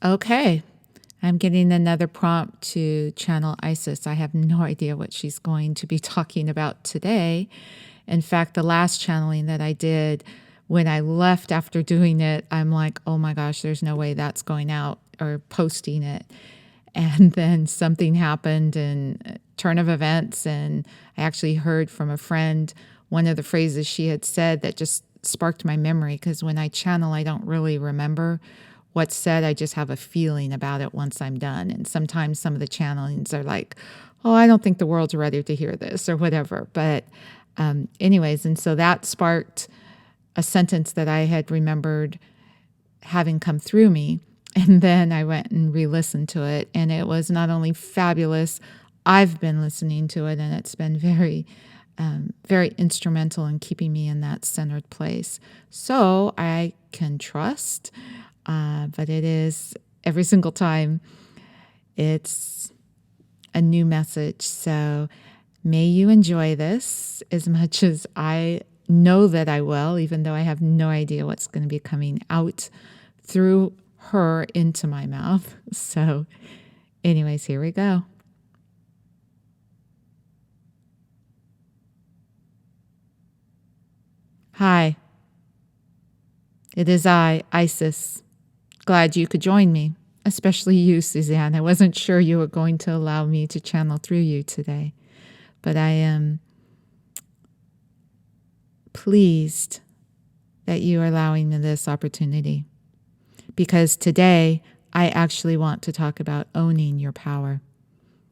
Okay, I'm getting another prompt to channel Isis. I have no idea what she's going to be talking about today. In fact, the last channeling that I did, when I left after doing it, I'm like, oh my gosh, there's no way that's going out or posting it. And then something happened and turn of events. And I actually heard from a friend one of the phrases she had said that just sparked my memory, because when I channel, I don't really remember what's said. I just have a feeling about it once I'm done. And sometimes some of the channelings are like, oh, I don't think the world's ready to hear this or whatever. But anyways, and so that sparked a sentence that I had remembered having come through me. And then I went and re-listened to it, and it was not only fabulous, I've been listening to it, and it's been very instrumental in keeping me in that centered place. So I can trust, but it is every single time it's a new message. So may you enjoy this as much as I know that I will, even though I have no idea what's going to be coming out through her into my mouth. So anyways, here we go. Hi, it is I, Isis. Glad you could join me, especially you, Suzanne. I wasn't sure you were going to allow me to channel through you today, but I am pleased that you are allowing me this opportunity, because today I actually want to talk about owning your power.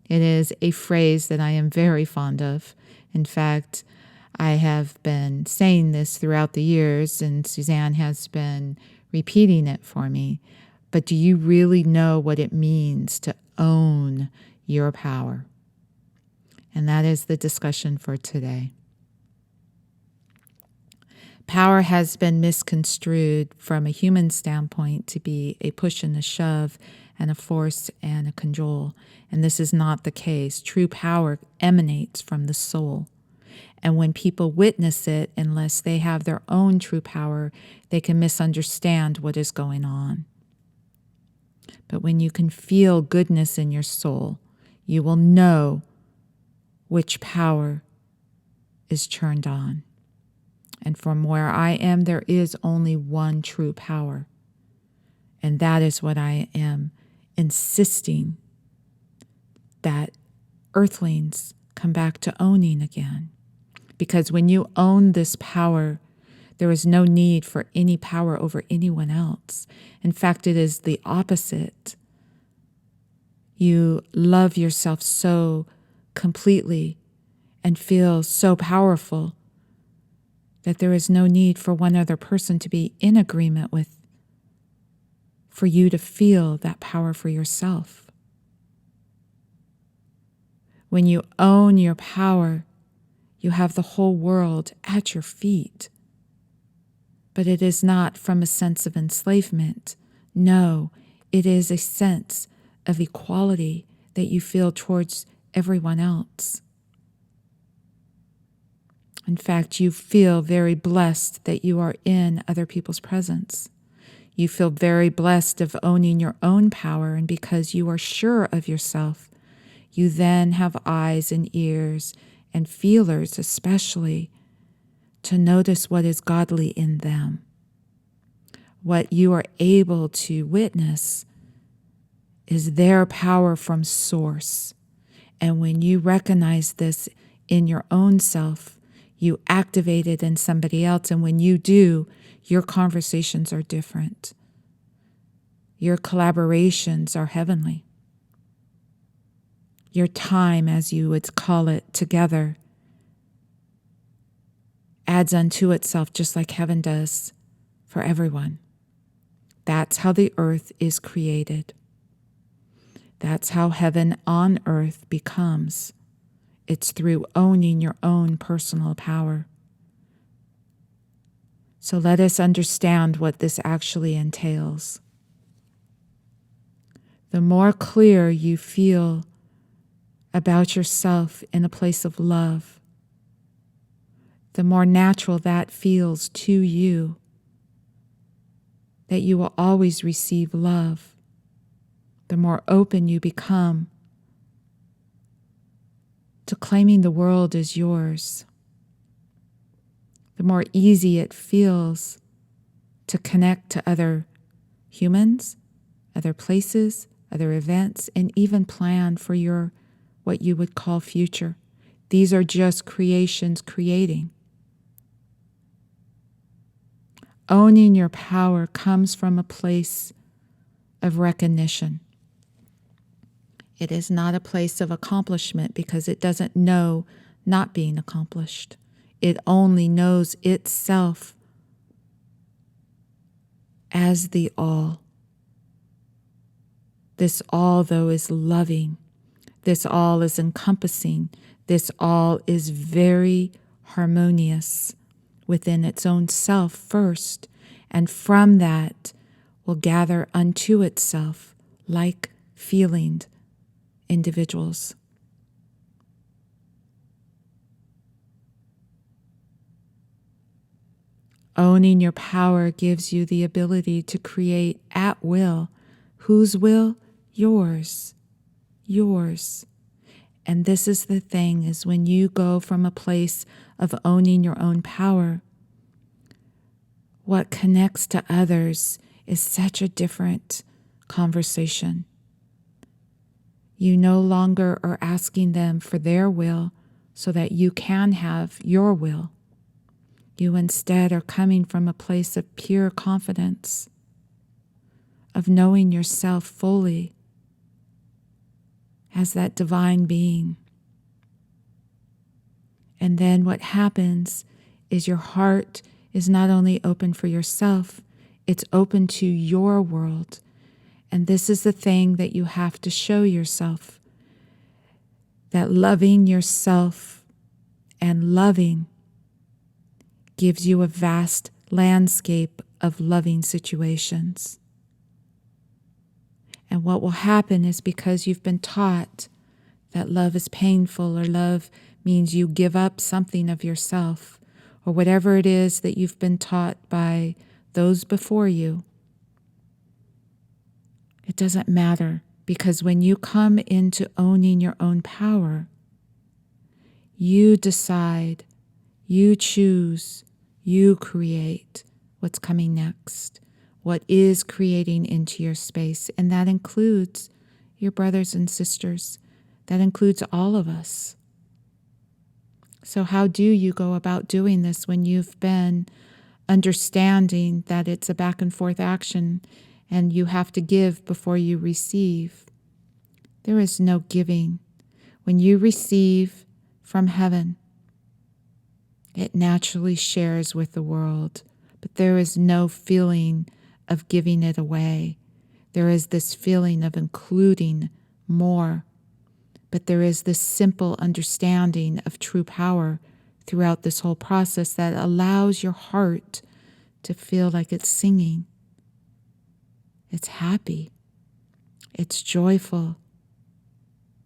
It is a phrase that I am very fond of. In fact, I have been saying this throughout the years, and Suzanne has been repeating it for me. But do you really know what it means to own your power? And that is the discussion for today. Power has been misconstrued from a human standpoint to be a push and a shove and a force and a cajole. And this is not the case. True power emanates from the soul. And when people witness it, unless they have their own true power, they can misunderstand what is going on. But when you can feel goodness in your soul, you will know which power is turned on. And from where I am, there is only one true power. And that is what I am insisting that earthlings come back to owning again. Because when you own this power, there is no need for any power over anyone else. In fact, it is the opposite. You love yourself so completely and feel so powerful that there is no need for one other person to be in agreement with, for you to feel that power for yourself. When you own your power, you have the whole world at your feet. But it is not from a sense of enslavement. No, it is a sense of equality that you feel towards everyone else. In fact, you feel very blessed that you are in other people's presence. You feel very blessed of owning your own power, and because you are sure of yourself, you then have eyes and ears and feelers especially to notice what is godly in them. What you are able to witness is their power from source. And when you recognize this in your own self, you activate it in somebody else. And when you do, your conversations are different. Your collaborations are heavenly. Your time, as you would call it, together adds unto itself just like heaven does for everyone. That's how the earth is created. That's how heaven on earth becomes. It's through owning your own personal power. So let us understand what this actually entails. The more clear you feel about yourself in a place of love, the more natural that feels to you, that you will always receive love. the more open you become to claiming the world as yours, the more easy it feels to connect to other humans, other places, other events, and even plan for your what you would call future. These are just creations creating. Owning your power comes from a place of recognition. It is not a place of accomplishment because it doesn't know not being accomplished. It only knows itself as the all. This all, though, is loving. This all is encompassing. This all is very harmonious within its own self first, and from that will gather unto itself like feeling individuals. Owning your power gives you the ability to create at will. Whose will? Yours. Yours. And this is the thing, is when you go from a place of owning your own power, what connects to others is such a different conversation. You no longer are asking them for their will so that you can have your will. You instead are coming from a place of pure confidence, of knowing yourself fully as that divine being. And then what happens is your heart is not only open for yourself, it's open to your world. And this is the thing that you have to show yourself, that loving yourself and loving gives you a vast landscape of loving situations. And what will happen is, because you've been taught that love is painful, or love means you give up something of yourself, or whatever it is that you've been taught by those before you, it doesn't matter, because when you come into owning your own power, you decide, you choose, you create what's coming next, what is creating into your space. And that includes your brothers and sisters. That includes all of us. So how do you go about doing this when you've been understanding that it's a back and forth action and you have to give before you receive? There is no giving. When you receive from heaven, it naturally shares with the world, but there is no feeling of giving it away. There is this feeling of including more, but there is this simple understanding of true power throughout this whole process that allows your heart to feel like it's singing. It's happy. It's joyful.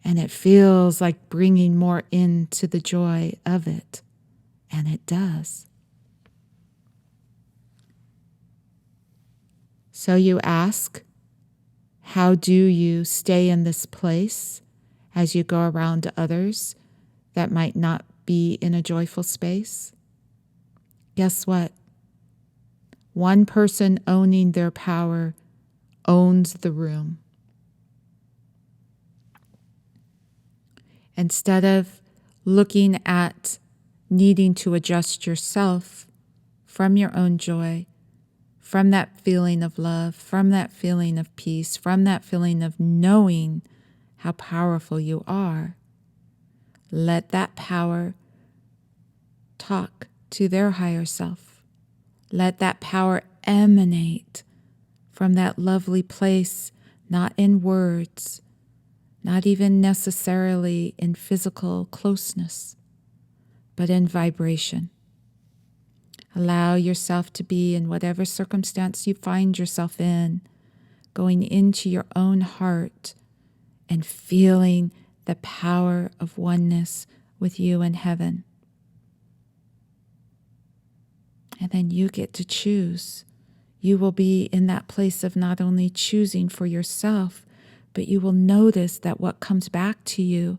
And it feels like bringing more into the joy of it. And it does. So you ask, how do you stay in this place as you go around to others that might not be in a joyful space? Guess what? One person owning their power owns the room. Instead of looking at needing to adjust yourself from your own joy, from that feeling of love, from that feeling of peace, from that feeling of knowing how powerful you are, let that power talk to their higher self. Let that power emanate from that lovely place, not in words, not even necessarily in physical closeness, but in vibration. Allow yourself to be in whatever circumstance you find yourself in, going into your own heart and feeling the power of oneness with you and heaven. And then you get to choose. You will be in that place of not only choosing for yourself, but you will notice that what comes back to you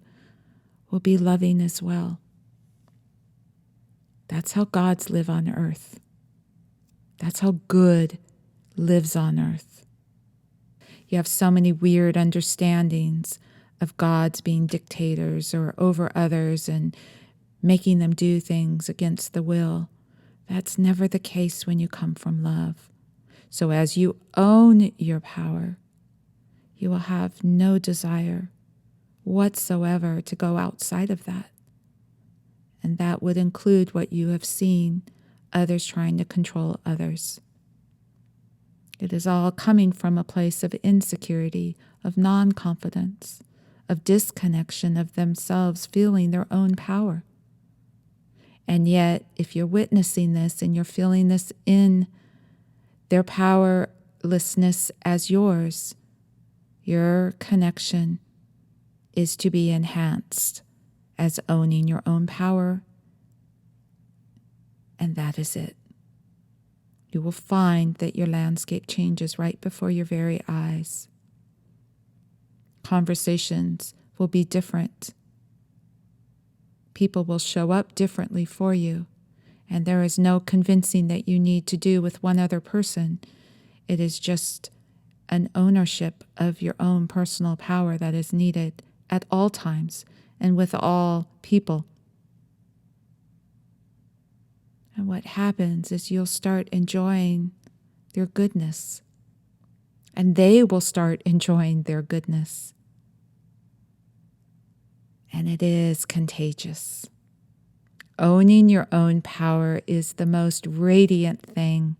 will be loving as well. That's how gods live on earth. That's how good lives on earth. You have so many weird understandings of gods being dictators or over others and making them do things against the will. That's never the case when you come from love. So as you own your power, you will have no desire whatsoever to go outside of that. And that would include what you have seen, others trying to control others. It is all coming from a place of insecurity, of non-confidence, of disconnection of themselves feeling their own power. And yet, if you're witnessing this and you're feeling this in their powerlessness as yours, your connection is to be enhanced as owning your own power, and that is it. You will find that your landscape changes right before your very eyes. Conversations will be different. People will show up differently for you, and there is no convincing that you need to do with one other person. It is just an ownership of your own personal power that is needed at all times and with all people. And what happens is you'll start enjoying their goodness, and they will start enjoying their goodness. And it is contagious. Owning your own power is the most radiant thing.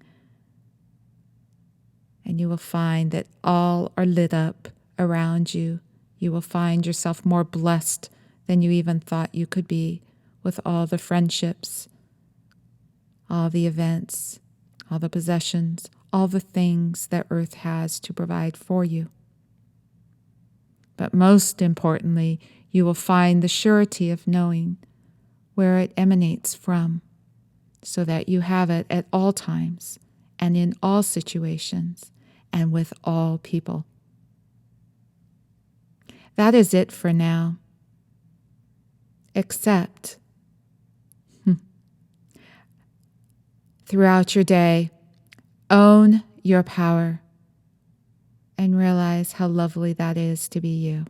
And you will find that all are lit up around you. You will find yourself more blessed than you even thought you could be with all the friendships, all the events, all the possessions, all the things that earth has to provide for you. But most importantly, you will find the surety of knowing where it emanates from, so that you have it at all times and in all situations and with all people. That is it for now. Except throughout your day, own your power and realize how lovely that is to be you.